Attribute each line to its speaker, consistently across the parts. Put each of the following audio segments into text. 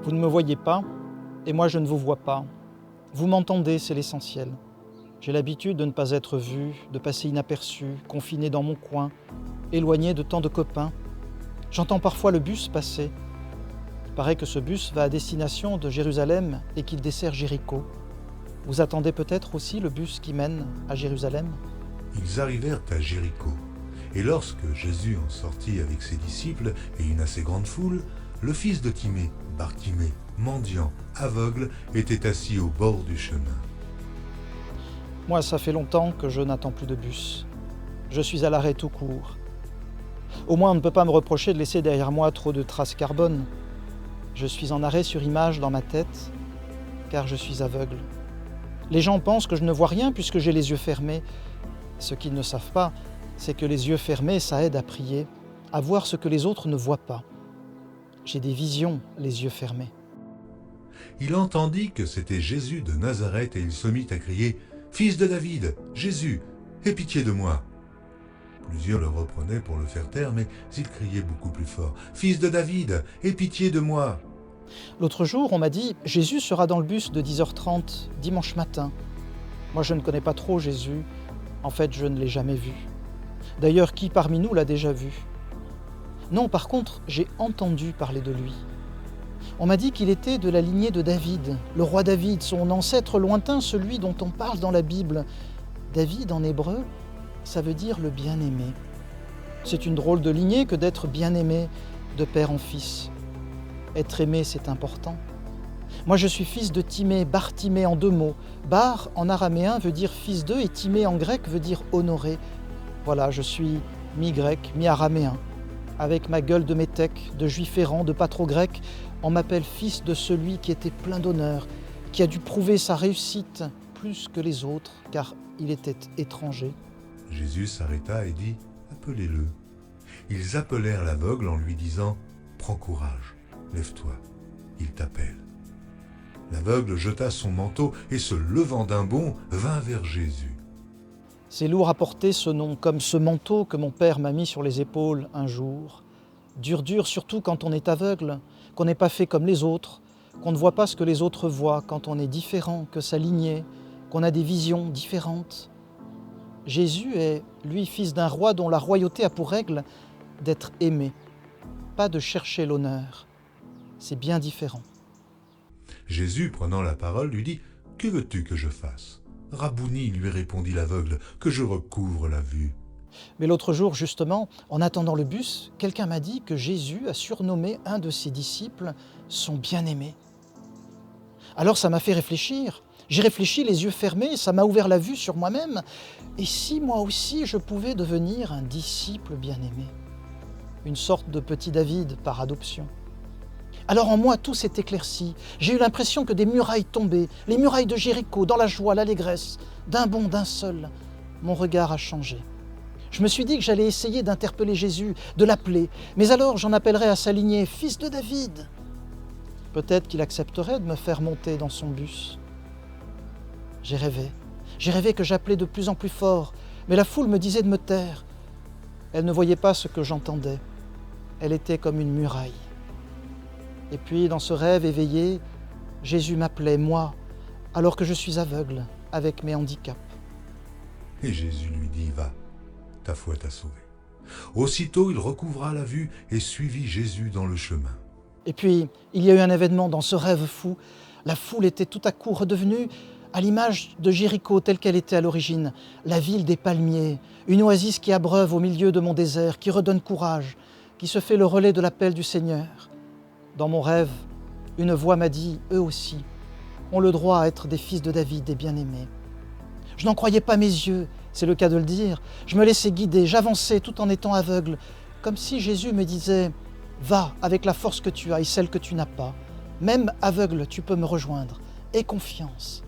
Speaker 1: Vous ne me voyez pas, et moi je ne vous vois pas. Vous m'entendez, c'est l'essentiel. J'ai l'habitude de ne pas être vu, de passer inaperçu, confiné dans mon coin, éloigné de tant de copains. J'entends parfois le bus passer. Il paraît que ce bus va à destination de Jérusalem et qu'il dessert Jéricho. Vous attendez peut-être aussi le bus qui mène à Jérusalem ?
Speaker 2: Ils arrivèrent à Jéricho. Et lorsque Jésus en sortit avec ses disciples et une assez grande foule, le fils de Timée, Bartimée, mendiant, aveugle, était assis au bord du chemin.
Speaker 1: Moi, ça fait longtemps que je n'attends plus de bus. Je suis à l'arrêt tout court. Au moins, on ne peut pas me reprocher de laisser derrière moi trop de traces carbone. Je suis en arrêt sur image dans ma tête, car je suis aveugle. Les gens pensent que je ne vois rien puisque j'ai les yeux fermés. Ce qu'ils ne savent pas, c'est que les yeux fermés, ça aide à prier, à voir ce que les autres ne voient pas. J'ai des visions, les yeux fermés.
Speaker 2: Il entendit que c'était Jésus de Nazareth et il se mit à crier « Fils de David, Jésus, aie pitié de moi !» Plusieurs le reprenaient pour le faire taire, mais il criait beaucoup plus fort « Fils de David, aie pitié de moi !»
Speaker 1: L'autre jour, on m'a dit « Jésus sera dans le bus de 10h30, dimanche matin. » Moi, je ne connais pas trop Jésus. En fait, je ne l'ai jamais vu. D'ailleurs, qui parmi nous l'a déjà vu ? Non, par contre, j'ai entendu parler de lui. On m'a dit qu'il était de la lignée de David, le roi David, son ancêtre lointain, celui dont on parle dans la Bible. David, en hébreu, ça veut dire le bien-aimé. C'est une drôle de lignée que d'être bien-aimé de père en fils. Être aimé, c'est important. Moi, je suis fils de Timée, Bartimée en 2 mots. Bar, en araméen, veut dire fils d'eux, et Timée, en grec, veut dire honoré. Voilà, je suis mi-grec, mi-araméen. Avec ma gueule de métèque, de juif errant, de pas trop grec, on m'appelle fils de celui qui était plein d'honneur, qui a dû prouver sa réussite plus que les autres, car il était étranger.
Speaker 2: Jésus s'arrêta et dit « Appelez-le ». Ils appelèrent l'aveugle en lui disant « Prends courage, lève-toi, il t'appelle ». L'aveugle jeta son manteau et se levant d'un bond, vint vers Jésus.
Speaker 1: C'est lourd à porter ce nom, comme ce manteau que mon père m'a mis sur les épaules un jour. Dur surtout quand on est aveugle, qu'on n'est pas fait comme les autres, qu'on ne voit pas ce que les autres voient, quand on est différent que sa lignée, qu'on a des visions différentes. Jésus est, lui, fils d'un roi dont la royauté a pour règle d'être aimé, pas de chercher l'honneur. C'est bien différent.
Speaker 2: Jésus, prenant la parole, lui dit « Que veux-tu que je fasse ?» Rabouni, lui répondit l'aveugle, que je recouvre la vue.
Speaker 1: Mais l'autre jour, justement, en attendant le bus, quelqu'un m'a dit que Jésus a surnommé un de ses disciples son bien-aimé. Alors ça m'a fait réfléchir. J'ai réfléchi les yeux fermés, ça m'a ouvert la vue sur moi-même. Et si moi aussi je pouvais devenir un disciple bien-aimé ? Une sorte de petit David par adoption. Alors en moi, tout s'est éclairci. J'ai eu l'impression que des murailles tombaient, les murailles de Jéricho, dans la joie, l'allégresse, d'un bond, d'un seul. Mon regard a changé. Je me suis dit que j'allais essayer d'interpeller Jésus, de l'appeler, mais alors j'en appellerais à sa lignée « Fils de David ». Peut-être qu'il accepterait de me faire monter dans son bus. J'ai rêvé que j'appelais de plus en plus fort, mais la foule me disait de me taire. Elle ne voyait pas ce que j'entendais. Elle était comme une muraille. Et puis, dans ce rêve éveillé, Jésus m'appelait, moi, alors que je suis aveugle, avec mes handicaps.
Speaker 2: Et Jésus lui dit « Va, ta foi t'a sauvé. » Aussitôt, il recouvra la vue et suivit Jésus dans le chemin.
Speaker 1: Et puis, il y a eu un événement dans ce rêve fou. La foule était tout à coup redevenue à l'image de Jéricho telle qu'elle était à l'origine, la ville des palmiers, une oasis qui abreuve au milieu de mon désert, qui redonne courage, qui se fait le relais de l'appel du Seigneur. Dans mon rêve, une voix m'a dit « Eux aussi ont le droit à être des fils de David, des bien-aimés. » Je n'en croyais pas mes yeux, c'est le cas de le dire. Je me laissais guider, j'avançais tout en étant aveugle, comme si Jésus me disait « Va avec la force que tu as et celle que tu n'as pas. Même aveugle, tu peux me rejoindre. Aie confiance.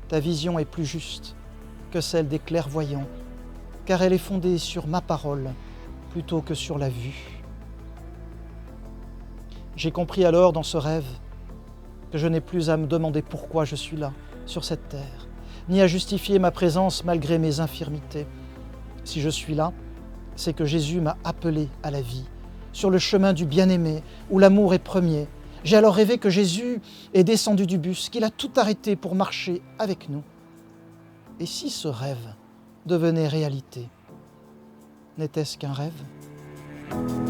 Speaker 1: Ta vision est plus juste que celle des clairvoyants, car elle est fondée sur ma parole plutôt que sur la vue. » J'ai compris alors dans ce rêve que je n'ai plus à me demander pourquoi je suis là, sur cette terre, ni à justifier ma présence malgré mes infirmités. Si je suis là, c'est que Jésus m'a appelé à la vie, sur le chemin du bien-aimé, où l'amour est premier. J'ai alors rêvé que Jésus est descendu du bus, qu'il a tout arrêté pour marcher avec nous. Et si ce rêve devenait réalité, n'était-ce qu'un rêve ?